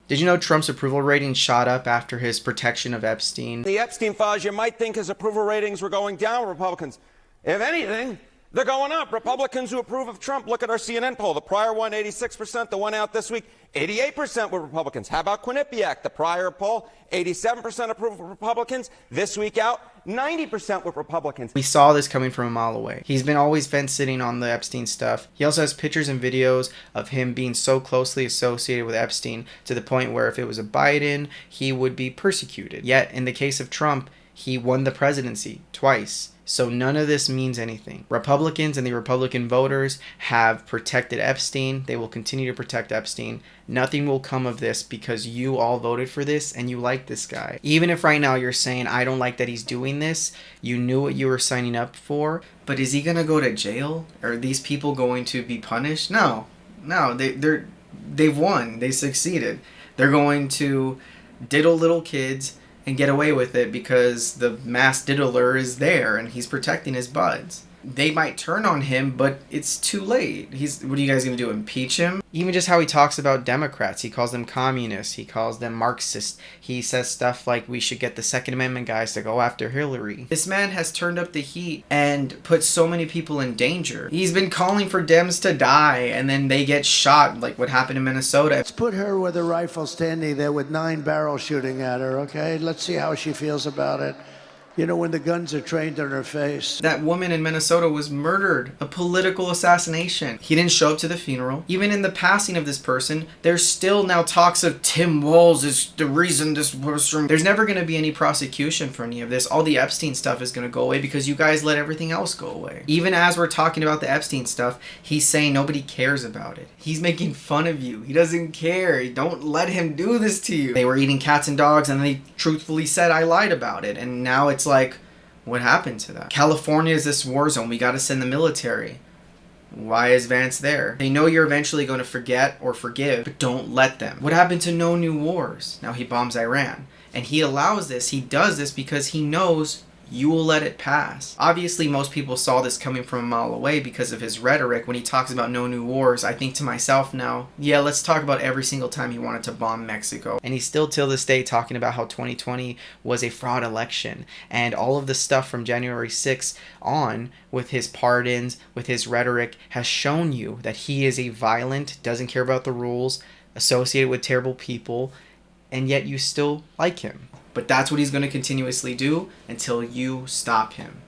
Did you know Trump's approval rating shot up after his protection of Epstein? The Epstein files, you might think his approval ratings were going down, Republicans. If anything, they're going up. Republicans who approve of Trump, look at our CNN poll. The prior one, 86%. The one out this week, 88% were Republicans. How about Quinnipiac? The prior poll, 87% approve of Republicans. This week out, 90% with Republicans. We saw this coming from a mile away. He's been always fence-sitting on the Epstein stuff. He also has pictures and videos of him being so closely associated with Epstein to the point where if it was a Biden, he would be persecuted. Yet, in the case of Trump, he won the presidency twice. So none of this means anything. Republicans and the Republican voters have protected Epstein. They will continue to protect Epstein. Nothing will come of this because you all voted for this and you like this guy. Even if right now you're saying, I don't like that he's doing this, you knew what you were signing up for, but is he going to go to jail? Are these people going to be punished? No, they've won. They succeeded. They're going to diddle little kids and get away with it because the mass diddler is there and he's protecting his buds. They might turn on him, but it's too late. What are you guys going to do, impeach him? Even just how he talks about Democrats. He calls them communists. He calls them Marxists. He says stuff like we should get the Second Amendment guys to go after Hillary. This man has turned up the heat and put so many people in danger. He's been calling for Dems to die and then they get shot like what happened in Minnesota. Let's put her with a rifle standing there with 9 barrels shooting at her, okay? Let's see how she feels about it. You know, when the guns are trained on her face. That woman in Minnesota was murdered. A political assassination. He didn't show up to the funeral. Even in the passing of this person, there's still now talks of Tim Walz is the reason this person... There's never going to be any prosecution for any of this. All the Epstein stuff is going to go away because you guys let everything else go away. Even as we're talking about the Epstein stuff, he's saying nobody cares about it. He's making fun of you. He doesn't care. Don't let him do this to you. They were eating cats and dogs and they truthfully said I lied about it. And now it's like, what happened to that? California is this war zone. We got to send the military. Why is Vance there? They know you're eventually going to forget or forgive, but don't let them. What happened to no new wars? Now he bombs Iran. And he allows this. He does this because he knows you will let it pass. Obviously, most people saw this coming from a mile away because of his rhetoric. When he talks about no new wars, I think to myself now, yeah, let's talk about every single time he wanted to bomb Mexico. And he's still till this day talking about how 2020 was a fraud election. And all of the stuff from January 6th on with his pardons, with his rhetoric, has shown you that he is a violent, doesn't care about the rules, associated with terrible people, and yet you still like him. But that's what he's going to continuously do until you stop him.